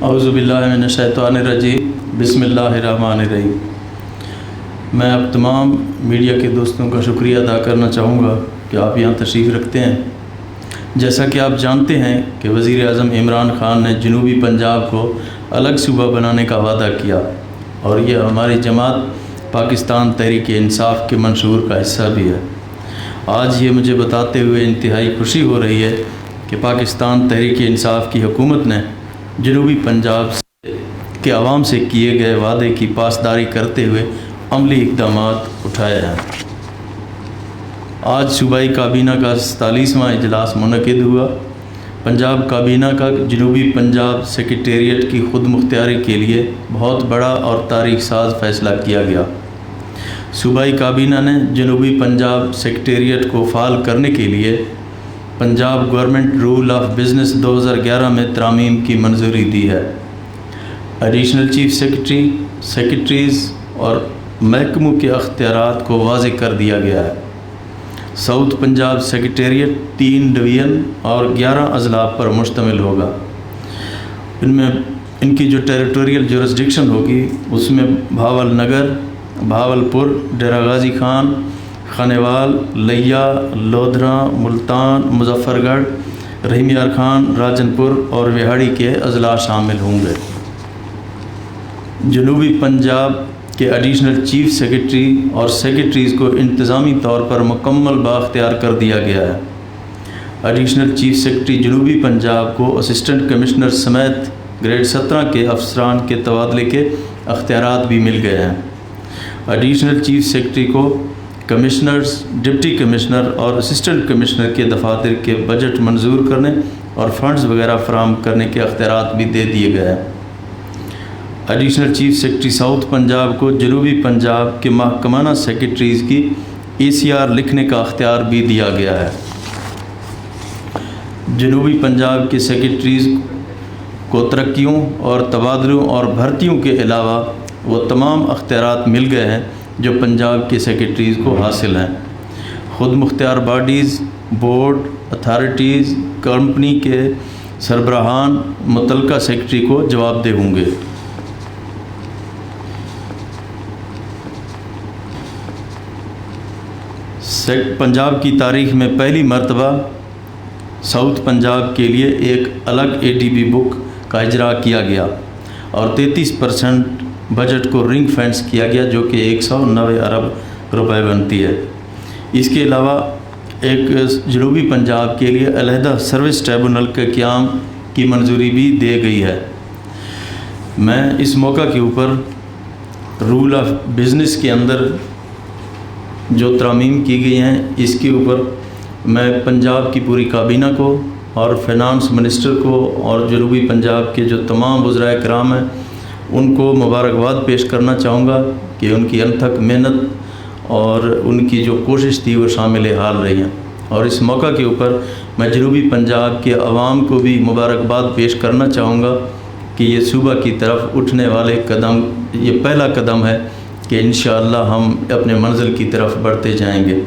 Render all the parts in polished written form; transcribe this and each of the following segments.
اعوذ باللہ من الشیطان الرجیم بسم اللہ الرحمن الرحیم۔ میں اب تمام میڈیا کے دوستوں کا شکریہ ادا کرنا چاہوں گا کہ آپ یہاں تشریف رکھتے ہیں۔ جیسا کہ آپ جانتے ہیں کہ وزیر اعظم عمران خان نے جنوبی پنجاب کو الگ صوبہ بنانے کا وعدہ کیا اور یہ ہماری جماعت پاکستان تحریک انصاف کے منشور کا حصہ بھی ہے۔ آج یہ مجھے بتاتے ہوئے انتہائی خوشی ہو رہی ہے کہ پاکستان تحریک انصاف کی حکومت نے جنوبی پنجاب کے عوام سے کیے گئے وعدے کی پاسداری کرتے ہوئے عملی اقدامات اٹھائے ہیں۔ آج صوبائی کابینہ کا 47واں اجلاس منعقد ہوا۔ پنجاب کابینہ کا جنوبی پنجاب سیکریٹریٹ کی خود مختاری کے لیے بہت بڑا اور تاریخ ساز فیصلہ کیا گیا۔ صوبائی کابینہ نے جنوبی پنجاب سیکریٹریٹ کو فعال کرنے کے لیے Punjab government rule of business 2011 میں ترامیم کی منظوری دی ہے۔ ایڈیشنل چیف سیکریٹری، سیکریٹریز اور محکموں کے اختیارات کو واضح کر دیا گیا ہے۔ ساؤتھ پنجاب سیکریٹریٹ 3 ڈویژن اور 11 اضلاع پر مشتمل ہوگا۔ ان کی جو ٹیریٹوریل جورسڈکشن ہوگی اس میں بھاول نگر، بھاولپور، ڈیرہ غازی خان، خانیوال، لیا، لودھرا، ملتان، مظفر گڑھ، رحیم یار خان، راجن پور اور وہاڑی کے اضلاع شامل ہوں گے۔ جنوبی پنجاب کے ایڈیشنل چیف سیکریٹری اور سیکریٹریز کو انتظامی طور پر مکمل بااختیار کر دیا گیا ہے۔ ایڈیشنل چیف سیکریٹری جنوبی پنجاب کو اسسٹنٹ کمشنر سمیت گریڈ 17 کے افسران کے تبادلے کے اختیارات بھی مل گئے ہیں۔ ایڈیشنل چیف سیکریٹری کو کمشنرز، ڈپٹی کمشنر اور اسسٹنٹ کمشنر کے دفاتر کے بجٹ منظور کرنے اور فنڈز وغیرہ فراہم کرنے کے اختیارات بھی دے دیے گئے ہیں۔ Additional chief secretary south Punjab کو جنوبی پنجاب کے محکمانہ سیکریٹریز کی ECR لکھنے کا اختیار بھی دیا گیا ہے۔ جنوبی پنجاب کے سیکریٹریز کو ترقیوں اور تبادلوں اور بھرتیوں کے علاوہ وہ تمام اختیارات مل گئے ہیں جو پنجاب کے سیکریٹریز کو حاصل ہیں۔ خود مختار باڈیز، بورڈ، اتھارٹیز، کمپنی کے سربراہان متعلقہ سیکریٹری کو جواب دہ ہوں گے۔ پنجاب کی تاریخ میں پہلی مرتبہ ساؤتھ پنجاب کے لیے ایک الگ ADB بک کا اجرا کیا گیا اور 33% بجٹ کو رنگ فینس کیا گیا جو کہ 190 ارب روپے بنتی ہے۔ اس کے علاوہ ایک جنوبی پنجاب کے لیے علیحدہ سروس ٹریبونل کے قیام کی منظوری بھی دی گئی ہے۔ میں اس موقع کے اوپر رول آف بزنس کے اندر جو ترامیم کی گئی ہیں اس کے اوپر میں پنجاب کی پوری کابینہ کو اور فائنانس منسٹر کو اور جنوبی پنجاب کے جو تمام وزرائے کرام ہیں ان کو مبارکباد پیش کرنا چاہوں گا کہ ان کی انتھک محنت اور ان کی جو کوشش تھی وہ شامل حال رہی ہیں، اور اس موقع کے اوپر میں جنوبی پنجاب کے عوام کو بھی مبارکباد پیش کرنا چاہوں گا کہ یہ صوبہ کی طرف اٹھنے والے قدم، یہ پہلا قدم ہے کہ انشاءاللہ ہم اپنے منزل کی طرف بڑھتے جائیں گے۔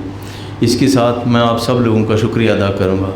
اس کے ساتھ میں آپ سب لوگوں کا شکریہ ادا کروں گا۔